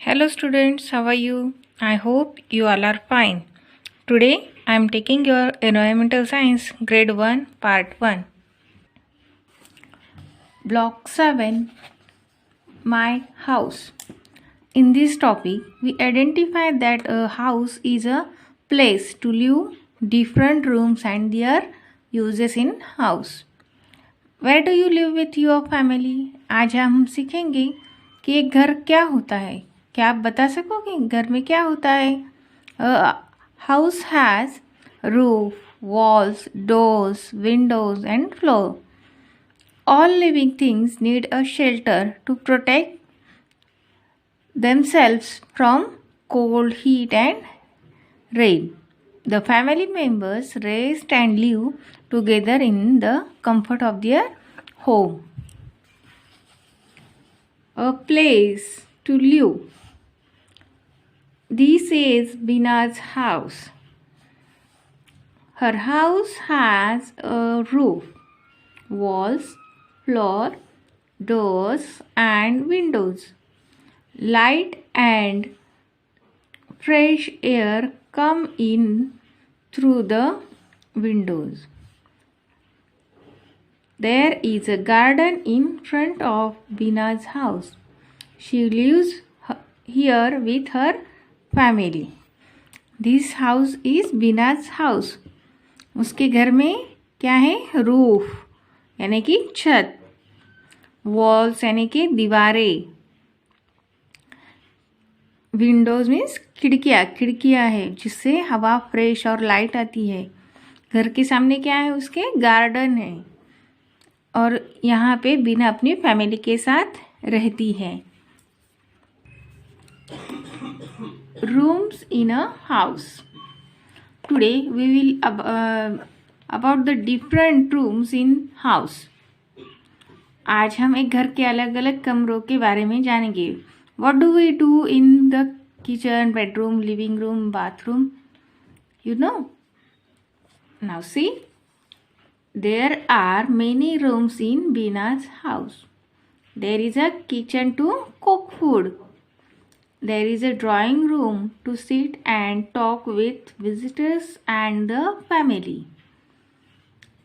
Hello students, how are you? I hope you all are fine. Today I am taking your Environmental Science Grade 1 Part 1. Block 7, My House. In this topic, we identify that a house is a place to live, different rooms and their uses in house. Where do you live with your family? आज हम सीखेंगे कि एक घर क्या होता है. क्या आप बता सकोगे घर में क्या होता है? House has roof, walls, doors, windows and floor. All living things need a shelter to protect themselves from cold, heat and rain. The family members rest and live together in the comfort of their home. A place to live. This is Bina's house. Her house has a roof, walls, floor, doors and windows. Light and fresh air come in through the windows. There is a garden in front of Bina's house. She lives here with her family. This house is Bina's house. उसके घर में क्या है? Roof यानी कि छत, walls यानी कि दीवारें, विंडोज मीन्स खिड़कियाँ है जिससे हवा फ्रेश और लाइट आती है. घर के सामने क्या है? उसके गार्डन है और यहाँ पे बिना अपनी फैमिली के साथ रहती है. Rooms in a house. Today we will about the different rooms in house. आज हम एक घर के अलग अलग कमरों के बारे में जानेंगे. What do we do in the kitchen, bedroom, living room, bathroom? You know. Now see, there are many rooms in Bina's house. There is a kitchen to cook food. There is a drawing room to sit and talk with visitors and the family.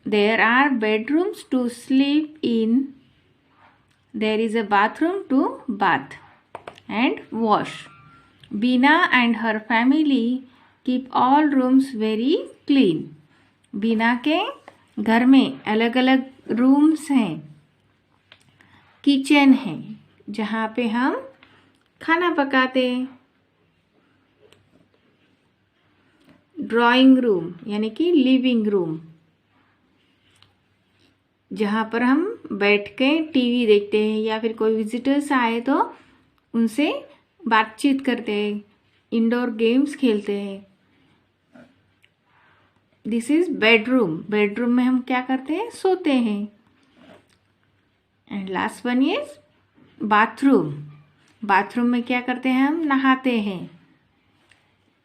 There are bedrooms to sleep in. There is a bathroom to bath and wash. Bina and her family keep all rooms very clean. Bina के घर में अलग अलग rooms हैं. Kitchen है जहाँ पे हम खाना पकाते हैं. ड्राइंग रूम यानी कि लिविंग रूम जहाँ पर हम बैठ के टीवी देखते हैं या फिर कोई विजिटर्स आए तो उनसे बातचीत करते हैं, इंडोर गेम्स खेलते हैं. This is bedroom. बेडरूम में हम क्या करते हैं? सोते हैं. And last one is bathroom. Bathroom में क्या करते हैं? हम नहाते हैं.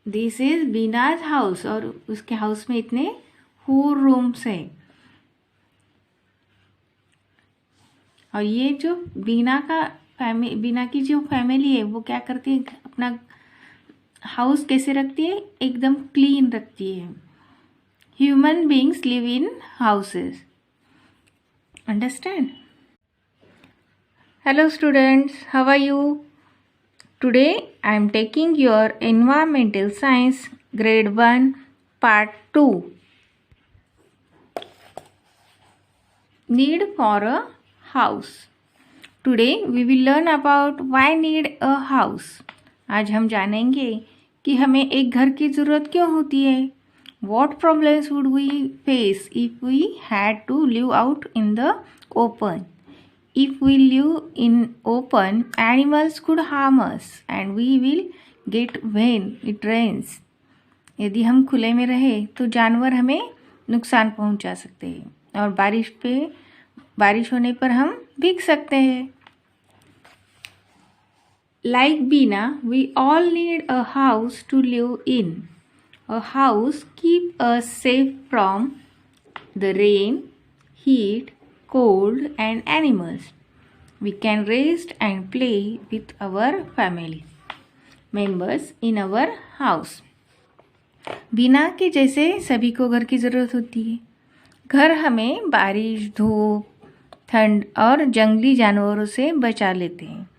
दिस इज बीनाज हाउस और उसके हाउस में इतने 4 रूम्स हैं. और ये जो बीना की जो फैमिली है वो क्या करती है? अपना हाउस कैसे रखती है? एकदम क्लीन रखती है. Human beings live in houses. Understand? Hello students, how are you? Today I am taking your Environmental Science Grade 1 Part 2. Need for a house. Today we will learn about why need a house. आज हम जानेंगे कि हमें एक घर की ज़रूरत क्यों होती है. What problems would we face if we had to live out in the open? If we live in open, animals could harm us and we will get when it rains. यदि हम खुले में रहे तो जानवर हमें नुकसान पहुंचा सकते हैं और बारिश होने पर हम भीग सकते हैं. Like Bina, we all need a house to live in. A house keeps us safe from the rain, heat, cold and animals. We can rest and play with our family. Members in our house. बिना के जैसे सभी को घर की ज़रूरत होती है। घर हमें बारिश, धूप, ठंड और जंगली जानवरों से बचा लेते हैं।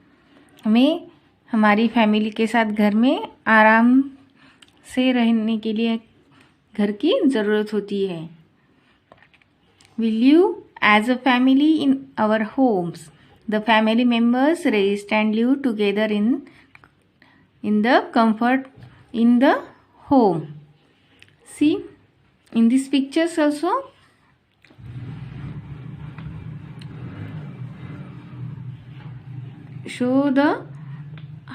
हमें हमारी फैमिली के साथ घर में आराम से रहने के लिए घर की ज़रूरत होती है। We live as a family in our homes. The family members rest and live together in the comfort in the home. See, in these pictures also, show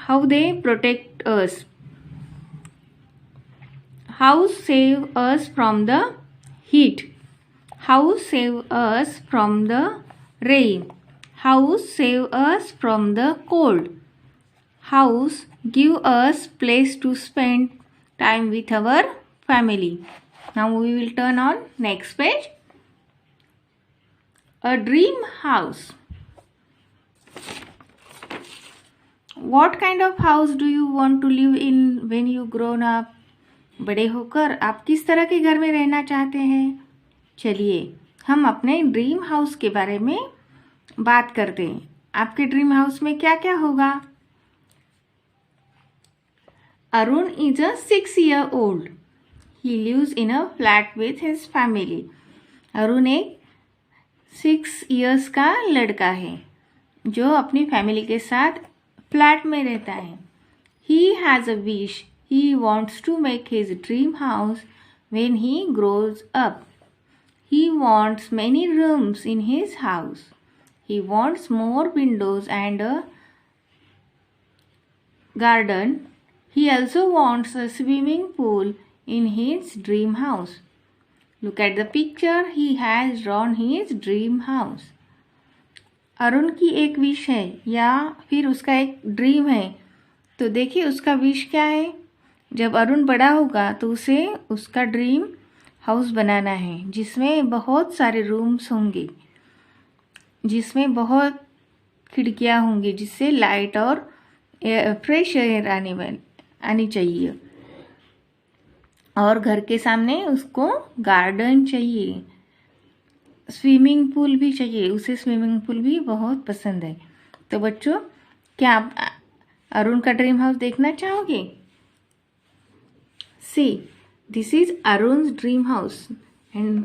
how they protect us. House save us from the heat. House save us from the rain. House save us from the cold. House give us place to spend time with our family. Now we will turn on next page. A dream house. What kind of house do you want to live in when you grown up? बड़े होकर आप किस तरह के घर में रहना चाहते हैं? चलिए हम अपने ड्रीम हाउस के बारे में बात करते हैं। आपके ड्रीम हाउस में क्या क्या होगा? Arun is a 6-year-old. He lives in a flat with his family. Arun एक 6 years का लड़का है जो अपनी फैमिली के साथ फ्लैट में रहता है। He has a wish. He wants to make his dream house when he grows up. He wants many rooms in his house. He wants more windows and a garden. He also wants a swimming pool in his dream house. Look at the picture. He has drawn his dream house. Arun की एक wish है या फिर उसका एक dream है, तो देखिए उसका विश क्या है। जब अरुण बड़ा होगा तो उसे उसका ड्रीम हाउस बनाना है जिसमें बहुत सारे रूम्स होंगे, जिसमें बहुत खिड़कियां होंगी, जिससे लाइट और फ्रेश एयर आनी चाहिए। और घर के सामने उसको गार्डन चाहिए, स्विमिंग पूल भी चाहिए। उसे स्विमिंग पूल भी बहुत पसंद है। तो बच्चों, क्या आप अरुण का ड्रीम हाउस देखना चाहोगे? See, this is Arun's dream house and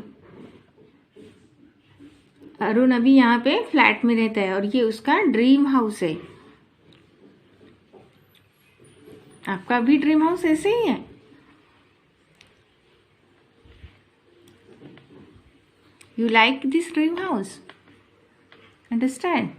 Arun अभी यहाँ पे फ्लैट में रहता है और ये उसका ड्रीम हाउस है। आपका भी ड्रीम हाउस ऐसे ही है? You like this dream house? Understand?